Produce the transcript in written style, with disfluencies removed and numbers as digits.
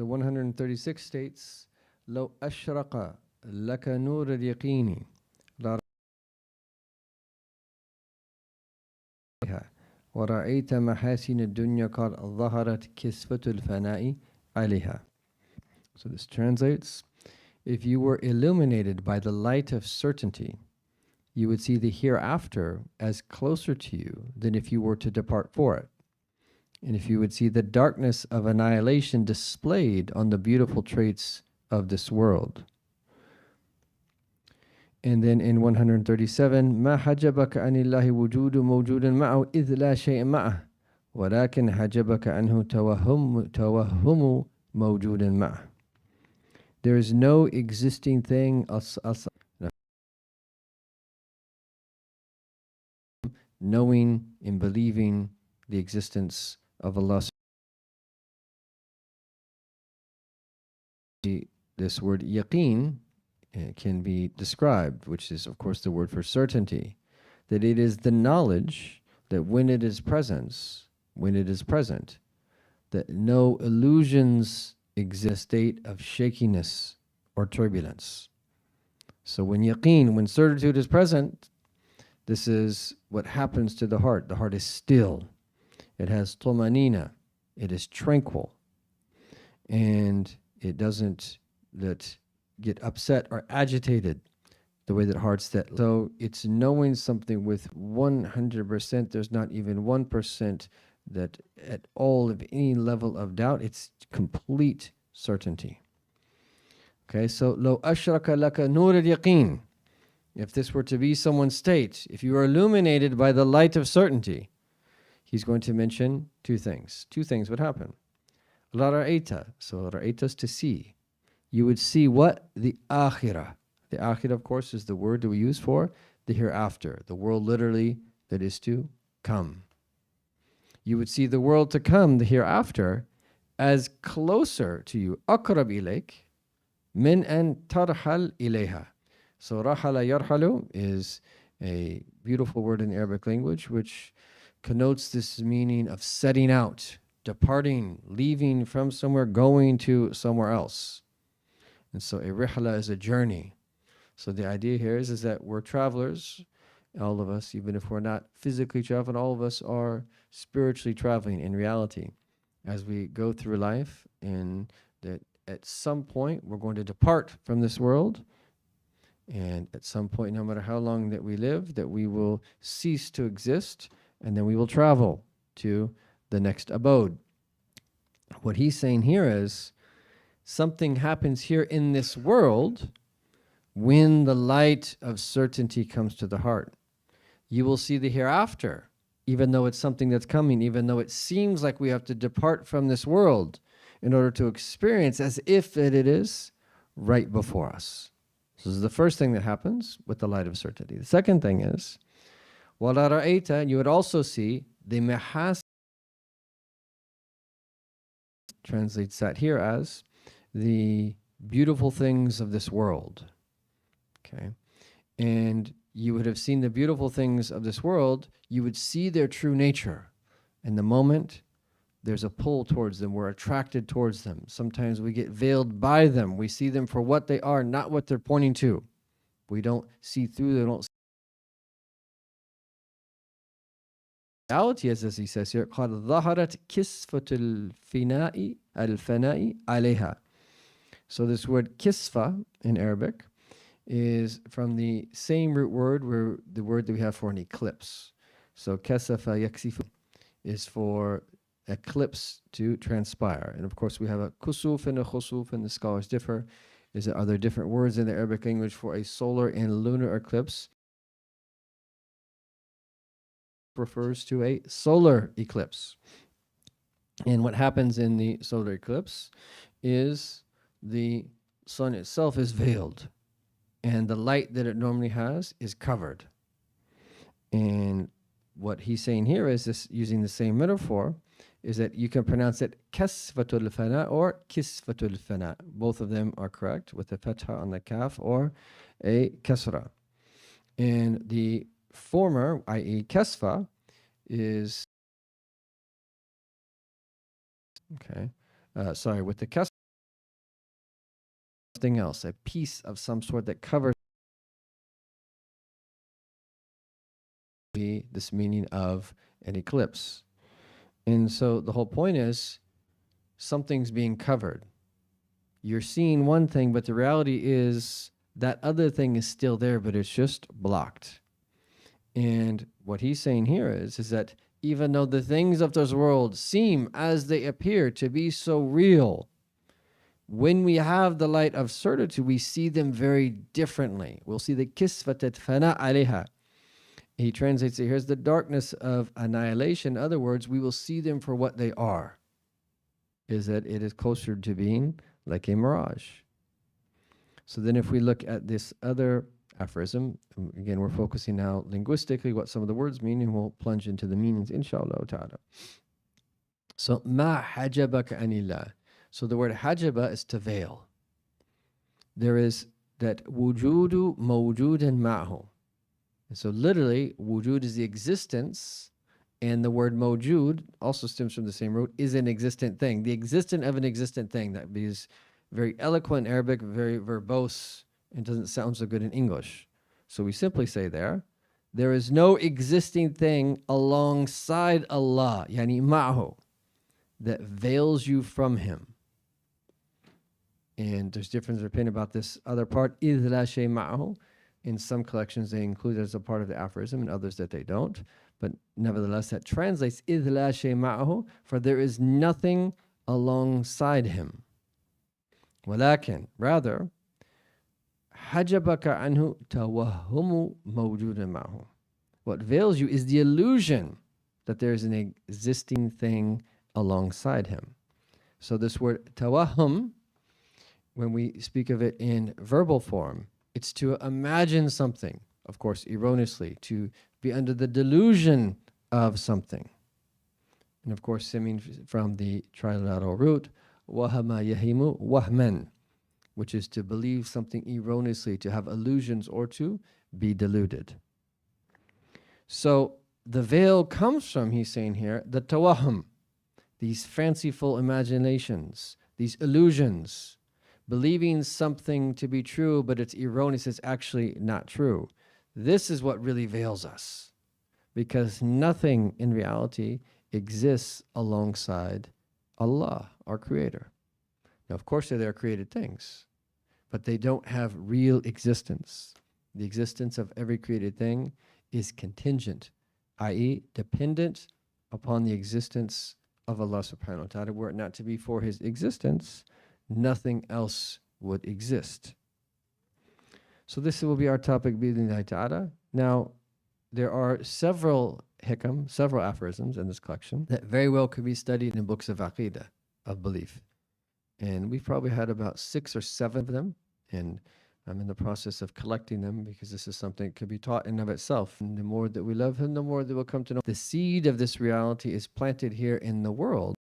So 136 states, لو أشرق لك نور اليقين ورأيت محاسن الدنيا قد ظهرت كسفة الفناء عليها. So this translates, if you were illuminated by the light of certainty, you would see the hereafter as closer to you than if you were to depart for it. And if you would see the darkness of annihilation displayed on the beautiful traits of this world. And then in 137, ما حجبك عن الله وجود موجود معه إذ لا شيء معه ولكن حجبك عنه توهم موجود معه. There is no existing thing knowing and believing the existence of Allah. This word yaqeen can be described, which is of course the word for certainty, that it is the knowledge that when it is present, that no illusions exist, a state of shakiness or turbulence. So when yaqeen, when certitude is present, this is what happens to the heart. The heart is still. It has tumanina. It is tranquil. And it doesn't get upset or agitated the way that hearts that. So it's knowing something with 100%. There's not even 1% that at all of any level of doubt. It's complete certainty. Okay, so لو أشرك لك نور اليقين. If this were to be someone's state, if you are illuminated by the light of certainty, he's going to mention two things. Two things would happen. La ra'ayta, so ra'ayta is to see. You would see what? The akhirah. The akhirah, of course, is the word that we use for the hereafter, the world literally that is to come. You would see the world to come, the hereafter, as closer to you, aqrab ilayk, min an tarhal ilayha. So rahala yarhalu is a beautiful word in the Arabic language, which connotes this meaning of setting out, departing, leaving from somewhere, going to somewhere else. And so a rihla is a journey. So the idea here is that we're travelers, all of us, even if we're not physically traveling, all of us are spiritually traveling in reality as we go through life, and that at some point we're going to depart from this world. And at some point, no matter how long that we live, that we will cease to exist, and then we will travel to the next abode. What he's saying here is something happens here in this world when the light of certainty comes to the heart. You will see the hereafter, even though it's something that's coming, even though it seems like we have to depart from this world in order to experience as if it is right before us. So this is the first thing that happens with the light of certainty. The second thing is, وَلَا رَأَيْتَ, you would also see the mahas, translates that here as the beautiful things of this world. Okay. And you would have seen the beautiful things of this world, you would see their true nature. And the moment there's a pull towards them, we're attracted towards them. Sometimes we get veiled by them. We see them for what they are, not what they're pointing to. We don't see through them. Don't see. Reality is, as he says here, قَدْ ظَهَرَتْ كِسْفَةُ الْفَنَاءِ عَلَيْهَا. So this word kisfa in Arabic is from the same root word where the word that we have for an eclipse. So kasafa yaksifu is for eclipse to transpire. And of course we have a kusuf and a khusuf, and the scholars differ. Are there different words in the Arabic language for a solar and lunar eclipse? Refers to a solar eclipse. And what happens in the solar eclipse is the sun itself is veiled, and the light that it normally has is covered. And what he's saying here is this, using the same metaphor, is that you can pronounce it kasfatul fana or kisfatul fana. Both of them are correct with a fatha on the kaf or a kasra. And the former, i.e. kasfa, is with the kasra something else, a piece of some sort that covers this meaning of an eclipse. And so the whole point is something's being covered. You're seeing one thing, but the reality is that other thing is still there, but it's just blocked. And what he's saying here is that even though the things of this world seem as they appear to be so real, when we have the light of certitude, we see them very differently. We'll see the kisfatat fana alayha. He translates it, here's the darkness of annihilation. In other words, we will see them for what they are. Is that it is closer to being like a mirage. So then if we look at this other aphorism, again, we're focusing now linguistically what some of the words mean, and we'll plunge into the meanings, inshallah ta'ala. So, ma hajabaka anillah. So the word hajaba is to veil. There is that wujudu mawjudan ma'hu. And so literally, wujud is the existence, and the word mawjud also stems from the same root, is an existent thing. The existent of an existent thing. That is very eloquent in Arabic, very verbose, and doesn't sound so good in English. So we simply say there is no existing thing alongside Allah, yani ma'hu, that veils you from Him. And there's difference of opinion about this other part, إِذْ لَا شَيْءَ مَعَهُ. In some collections, they include it as a part of the aphorism, and others that they don't. But nevertheless, that translates إِذْ لَا شَيْءَ مَعَهُ, for there is nothing alongside Him. وَلَكِنْ, rather, حَجَبَكَ عَنْهُ تَوَهُّمُ مَوْجُودًا مَعَهُ. What veils you is the illusion that there is an existing thing alongside Him. So this word tawahhum, when we speak of it in verbal form, it's to imagine something, of course, erroneously, to be under the delusion of something. And of course, stemming from the trilateral root, wahama yahimu wahman, which is to believe something erroneously, to have illusions or to be deluded. So the veil comes from, he's saying here, the tawahum, these fanciful imaginations, these illusions, believing something to be true, but it's erroneous, it's actually not true. This is what really veils us, because nothing in reality exists alongside Allah, our Creator. Now, of course, they're created things, but they don't have real existence. The existence of every created thing is contingent, i.e., dependent upon the existence of Allah subhanahu wa ta'ala. Were it not to be for His existence, nothing else would exist. So this will be our topic, bi'idhnillahi ta'ala. Now, there are several hikam, several aphorisms in this collection that very well could be studied in books of aqidah, of belief. And we've probably had about 6 or 7 of them, and I'm in the process of collecting them because this is something that could be taught in and of itself. And the more that we love Him, the more that we'll come to know the seed of this reality is planted here in the world.